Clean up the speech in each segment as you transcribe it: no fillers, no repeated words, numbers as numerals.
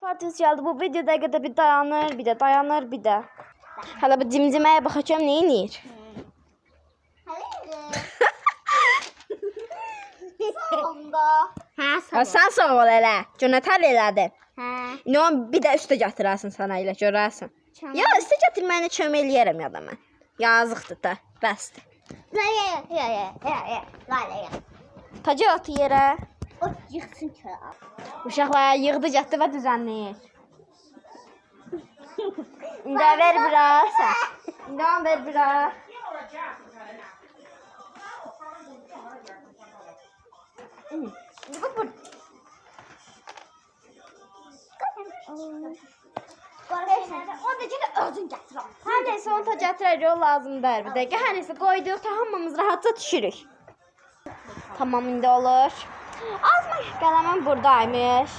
Partisi geldi. Bu videoda qədər bir dayanır, bir də dayanır, bir də. Hələ bu cimciməyə baxacağım, nə edir? Sən sağ ol elə. Cünətər elədi. İndi onu bir də üstə gətirərsən sənə elə görərsən. Ya üstə gətirməyinə kömək eləyərəm ya da mən. Yazıqdır da, bəsdir. Tacı atı yerə. O yıxsın ki. Uşaqlar yığdı getdi və düzənləyir. İndi ver biraz. İndi ver biraz. İndi bax bu. O da gene özün gətir. Hər neysə onu da gətirəcək, o lazımdır. Bir dəqiqə, hər neysə qoyduq, hamımız rahatca düşürük. Tamam, indi olur. Azma qələmim buradaymış.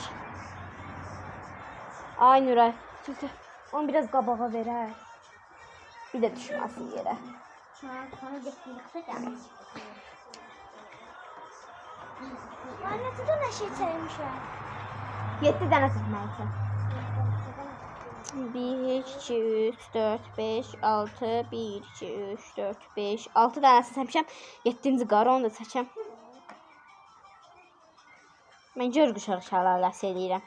Ay Nuray, onu biraz qabağa verər. Bir də düşməsin yerə. Sana gətirliksə gəlir. Anne, tu da nə şey çəkmişəm? 7 dənə çəkməlisən. 1, 2, 3, 4, 5, 6, 1, 2, 3, 4, 5, 6 dənəsi çəkmişəm. 7-ci qarı onu da çəkəm. Mən gör quşaq şəlaləsi eləyirəm.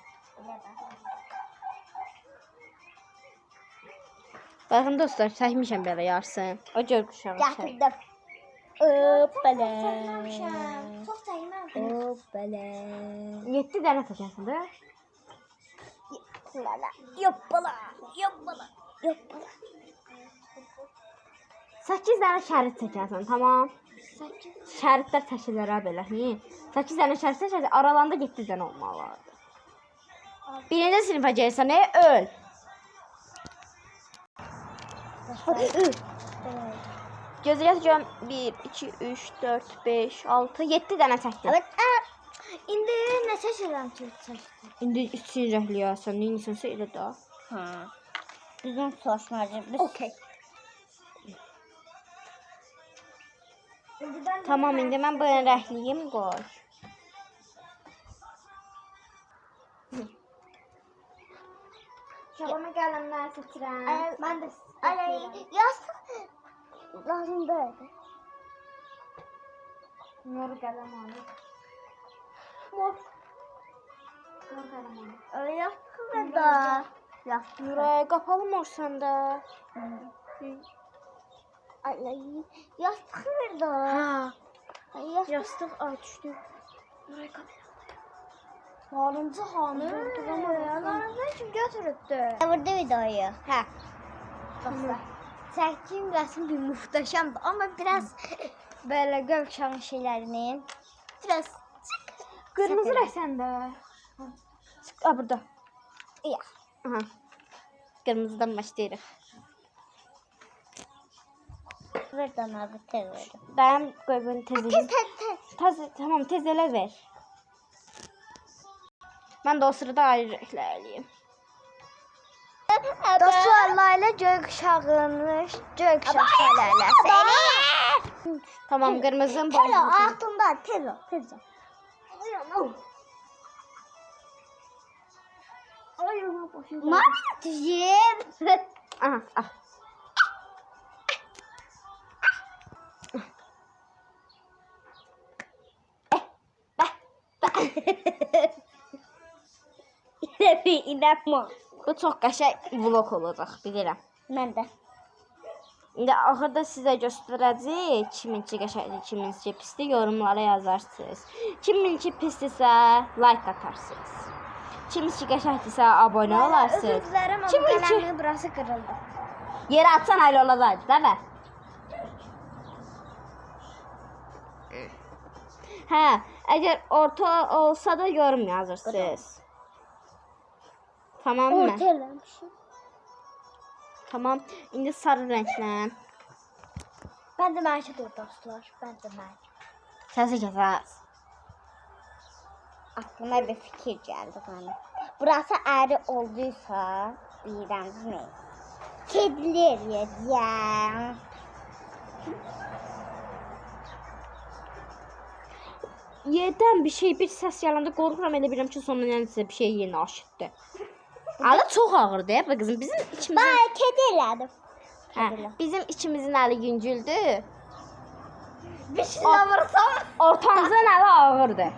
Baxın dostlar, çəkmişəm belə yarısın. O gör quşaq şəlaləsi. Gətirdim. Hoppala. Çox çəkməm. Hoppala. 7 dənə çəkərsən də? Yoppala. 8 dənə şərit çəkərsən, tamam? Şəritlər çəkilərə belə. 8 dənə şərit çəkərsən, aralarında 7 dənə olmalıdır. Birinci sinifə gəlsən, öl. Gözü gətirəcəm. 1, 2, 3, 4, 5, 6, 7 dənə çəkdim. Evet. İndi nə çəkirəm ki? İndi üçün rəhliyəsən, neynisənsə elə də. Bizim soruşmacı. Okey. Tamam, indi mən bunu rəhliyim, qoy. Şabama qələmlər seçirəm. Mən də yastık lazımdır. Mor qələm alır. Mor qələm alır. Yastık da. Yastık. Nuray, qapalı mor səndə. Yastık da. Yastıq ay düşdü. Nuray qapı. Narıncı hanı? Narıncı kim götürübdü? Burada videoyu. Hə. Çəkdiyim rəsm bir muhteşemdi ama biraz böyle gökkuşağı şeylerinin biraz Qırmızı rəng səndə. Ha, burada. ya. Aha. Qırmızıdan başlayırıq. Buradan abi tez verdim. Dayan, qoy bunu tez edeyim. Tamam, tez elə ver. Mən də o sırada ayrı rənglər eləyim. Dostlar, Layla gökkuşağını gökkuşağı şəlaləsi. Tamam, qırmızının Tez ol, boyunu. altında tez ol. Mavicim. Aha, al. Yine bir inanma. Bu çox qəşəng vlog olacaq, bilirəm. Mən də. İndi axırda sizə göstərəcək kiminki qəşəngdir, kiminki pisdir, yorumlara yazarsınız. Kiminki pisdirsə like atarsınız. Kiminki qəşəngdirsə abunə Özür olarsınız. dilərim ama Kiminki qələmin burası qırıldı. yerə atsan elə olacaqdı, değil mi? Hə, əgər orta olsa da yorum yazırsınız. Tamam mı? Ortalamışım. Tamam. İndi sarı rənglə. Ben de merkez dostlar. Ben de merkez. Səsi kəsəz. Aklıma bir fikir geldi bana. Burası ayrı olduysa birden ne? Kediler yiyeceğim. Yerdən bir şey, bir səs gələndə qorxuram, elə bilirəm ki, sonra nəsə bir şey yeni aşıtdı. Alı çox ağırdır ya bu qızım. Bizim içimizin Ben kedi elədim. bizim içimizin əli yüngüldür. Bir şey vursam. Ortamızın əli ağırdır.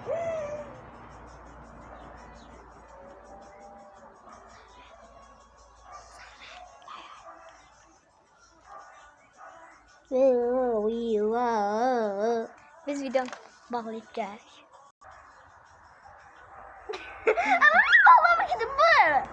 Biz videonu bağlayıp gəldik. Ama bağlamak için bu.